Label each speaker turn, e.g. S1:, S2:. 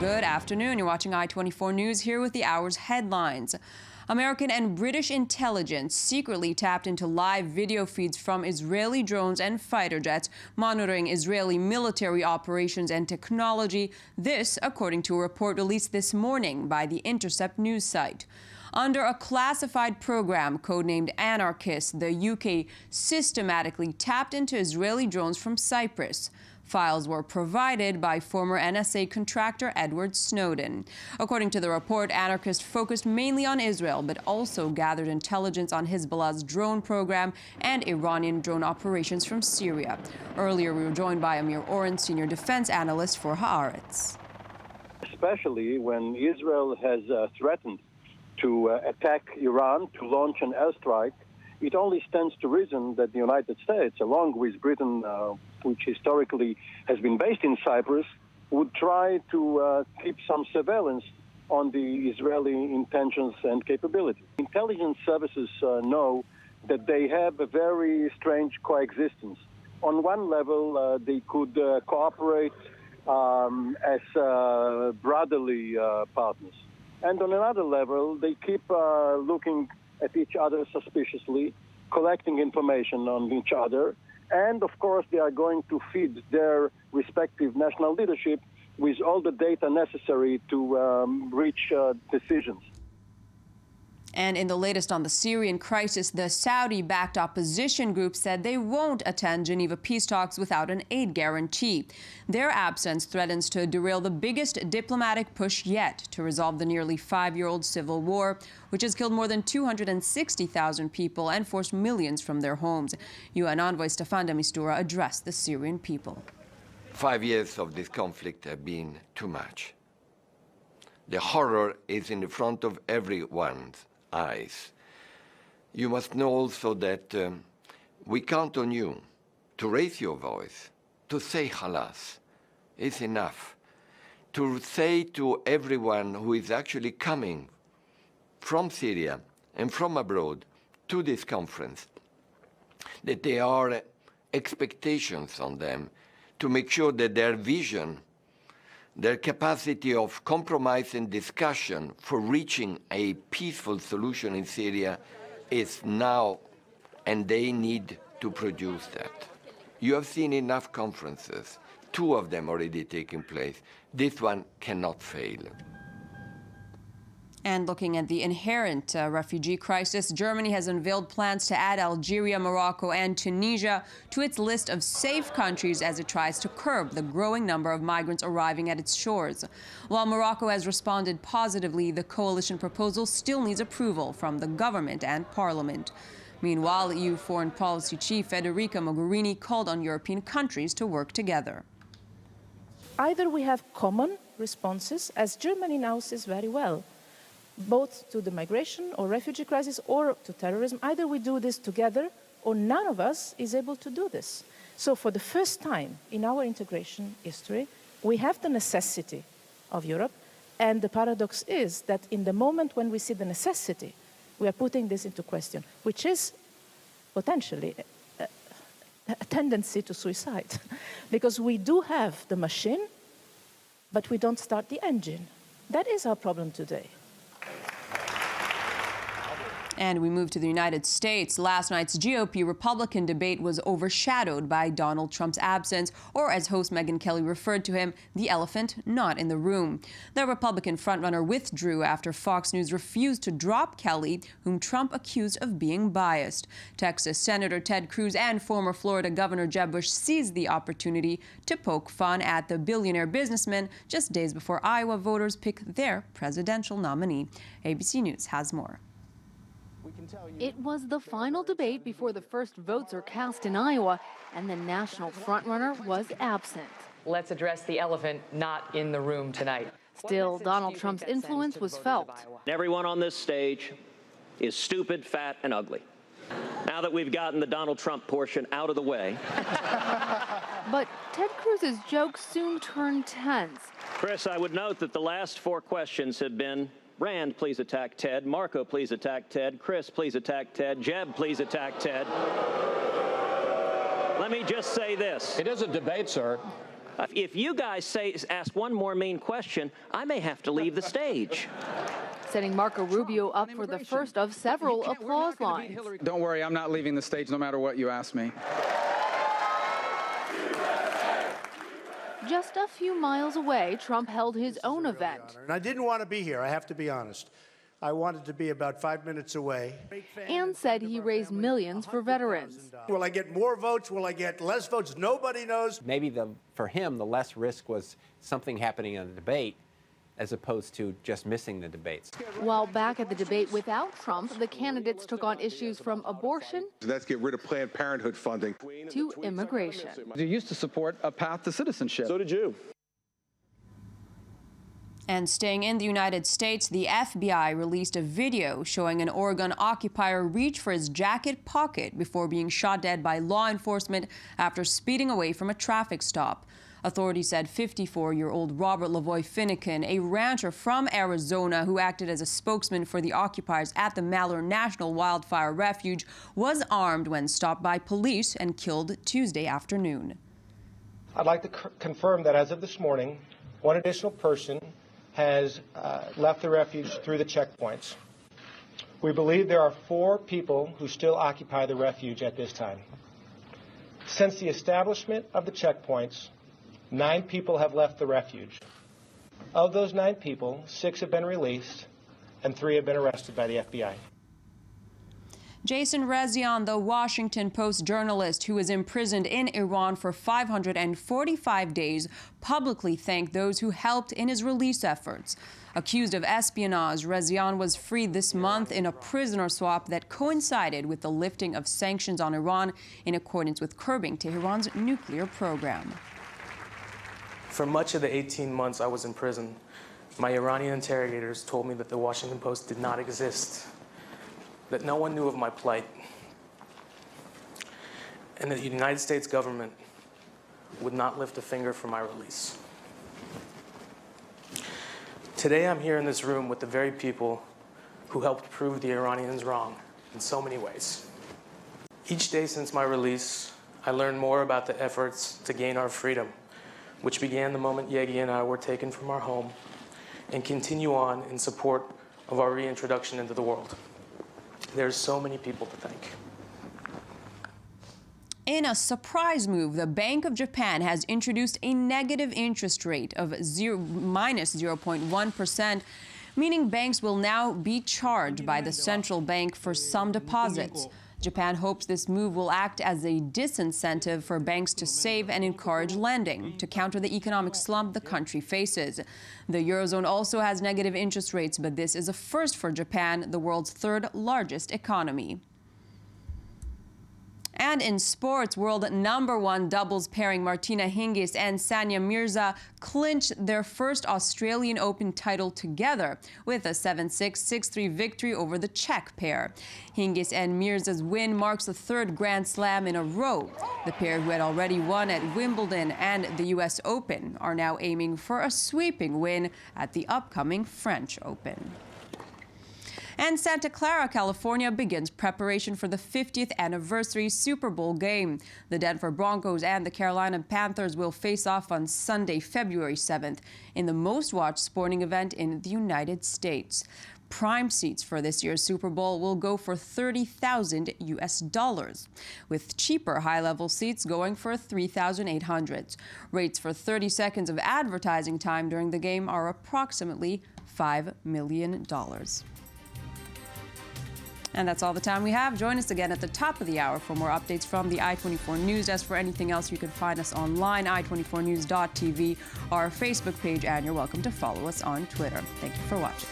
S1: Good afternoon. You're watching I-24 News, here with the hour's headlines. American and British intelligence secretly tapped into live video feeds from Israeli drones and fighter jets, monitoring Israeli military operations and technology. This, according to a report released this morning by the Intercept news site. Under a classified program codenamed Anarchist, the UK systematically tapped into Israeli drones from Cyprus. Files were provided by former NSA contractor Edward Snowden. According to the report, Anarchist focused mainly on Israel, but also gathered intelligence on Hezbollah's drone program and Iranian drone operations from Syria. Earlier, we were joined by Amir Oren, senior defense analyst for Haaretz.
S2: Especially when Israel has threatened to attack Iran, to launch an airstrike, it only stands to reason that the United States, along with Britain, which historically has been based in Cyprus, would try to keep some surveillance on the Israeli intentions and capabilities. Intelligence services know that they have a very strange coexistence. On one level, they could cooperate as brotherly partners. And on another level, they keep looking at each other suspiciously, collecting information on each other, and of course they are going to feed their respective national leadership with all the data necessary to reach decisions.
S1: And in the latest on the Syrian crisis, the Saudi-backed opposition group said they won't attend Geneva peace talks without an aid guarantee. Their absence threatens to derail the biggest diplomatic push yet to resolve the nearly 5-year-old civil war, which has killed more than 260,000 people and forced millions from their homes. UN envoy Staffan de Mistura addressed the Syrian people.
S3: 5 years of this conflict have been too much. The horror is in the front of everyone's eyes. You must know also that we count on you to raise your voice, to say halas is enough, to say to everyone who is actually coming from Syria and from abroad to this conference that there are expectations on them to make sure that their vision, their capacity of compromise and discussion for reaching a peaceful solution in Syria is now, and they need to produce that. You have seen enough conferences, 2 of them already taking place. This one cannot fail.
S1: And looking at the inherent refugee crisis, Germany has unveiled plans to add Algeria, Morocco, and Tunisia to its list of safe countries as it tries to curb the growing number of migrants arriving at its shores. While Morocco has responded positively, the coalition proposal still needs approval from the government and parliament. Meanwhile, EU Foreign Policy Chief Federica Mogherini called on European countries to work together.
S4: Either we have common responses, as Germany now says very well, both to the migration or refugee crisis or to terrorism. Either we do this together or none of us is able to do this. So for the first time in our integration history, we have the necessity of Europe. And the paradox is that in the moment when we see the necessity, we are putting this into question, which is potentially a tendency to suicide. Because we do have the machine, but we don't start the engine. That is our problem today.
S1: And we move to the United States. Last night's GOP Republican debate was overshadowed by Donald Trump's absence, or as host Megyn Kelly referred to him, the elephant not in the room. The Republican frontrunner withdrew after Fox News refused to drop Kelly, whom Trump accused of being biased. Texas Senator Ted Cruz and former Florida Governor Jeb Bush seized the opportunity to poke fun at the billionaire businessman just days before Iowa voters pick their presidential nominee. ABC News has more.
S5: It was the final debate before the first votes are cast in Iowa, and the national frontrunner was absent.
S6: Let's address the elephant not in the room tonight.
S5: Still, Donald Trump's influence was felt.
S7: Everyone on this stage is stupid, fat, and ugly. Now that we've gotten the Donald Trump portion out of the way.
S5: But Ted Cruz's jokes soon turned tense.
S7: Chris, I would note that the last 4 questions have been Rand, please attack Ted. Marco, please attack Ted. Chris, please attack Ted. Jeb, please attack Ted. Let me just say this.
S8: It is a debate, sir.
S7: If you guys ask one more mean question, I may have to leave the stage.
S5: Setting Marco Rubio up for the first of several applause lines.
S8: Don't worry, I'm not leaving the stage no matter what you ask me.
S5: Just a few miles away, Trump held his own event.
S9: And I didn't want to be here, I have to be honest. I wanted to be about 5 minutes away.
S5: And said he raised millions for veterans.
S9: Will I get more votes? Will I get less votes? Nobody knows.
S10: Maybe for him, the less risk was something happening in the debate as opposed to just missing the debates.
S5: While back at the debate without Trump, the candidates took on issues from abortion
S11: Let's get rid of Planned Parenthood funding
S5: to immigration.
S8: You used to support a path to citizenship.
S11: So did you.
S1: And staying in the United States, the FBI released a video showing an Oregon occupier reach for his jacket pocket before being shot dead by law enforcement after speeding away from a traffic stop. Authorities said 54-year-old Robert Lavoy Finnegan, a rancher from Arizona who acted as a spokesman for the occupiers at the Malheur National Wildfire Refuge, was armed when stopped by police and killed Tuesday afternoon.
S12: I'd like to confirm that as of this morning, one additional person has left the refuge through the checkpoints. We believe there are 4 people who still occupy the refuge at this time. Since the establishment of the checkpoints, 9 people have left the refuge. Of those 9 people, 6 have been released and 3 have been arrested by the FBI.
S1: Jason Rezaian, the Washington Post journalist who was imprisoned in Iran for 545 days, publicly thanked those who helped in his release efforts. Accused of espionage, Rezaian was freed this month in a prisoner swap that coincided with the lifting of sanctions on Iran in accordance with curbing Tehran's nuclear program.
S13: For much of the 18 months I was in prison, my Iranian interrogators told me that the Washington Post did not exist, that no one knew of my plight, and that the United States government would not lift a finger for my release. Today I'm here in this room with the very people who helped prove the Iranians wrong in so many ways. Each day since my release, I learned more about the efforts to gain our freedom, which began the moment Yegi and I were taken from our home, and continue on in support of our reintroduction into the world. There's so many people to thank.
S1: In a surprise move, the Bank of Japan has introduced a negative interest rate of minus 0.1%, meaning banks will now be charged by the central bank for some deposits. Japan hopes this move will act as a disincentive for banks to save and encourage lending to counter the economic slump the country faces. The Eurozone also has negative interest rates, but this is a first for Japan, the world's 3rd largest economy. And in sports, world #1 doubles pairing Martina Hingis and Sania Mirza clinched their first Australian Open title together with a 7-6, 6-3 victory over the Czech pair. Hingis and Mirza's win marks the 3rd Grand Slam in a row. The pair, who had already won at Wimbledon and the US Open, are now aiming for a sweeping win at the upcoming French Open. And Santa Clara, California begins preparation for the 50th anniversary Super Bowl game. The Denver Broncos and the Carolina Panthers will face off on Sunday, February 7th, in the most-watched sporting event in the United States. Prime seats for this year's Super Bowl will go for $30,000 US, with cheaper high-level seats going for $3,800. Rates for 30 seconds of advertising time during the game are approximately $5 million. And that's all the time we have. Join us again at the top of the hour for more updates from the i24 News. As for anything else, you can find us online, i24news.tv, our Facebook page, and you're welcome to follow us on Twitter. Thank you for watching.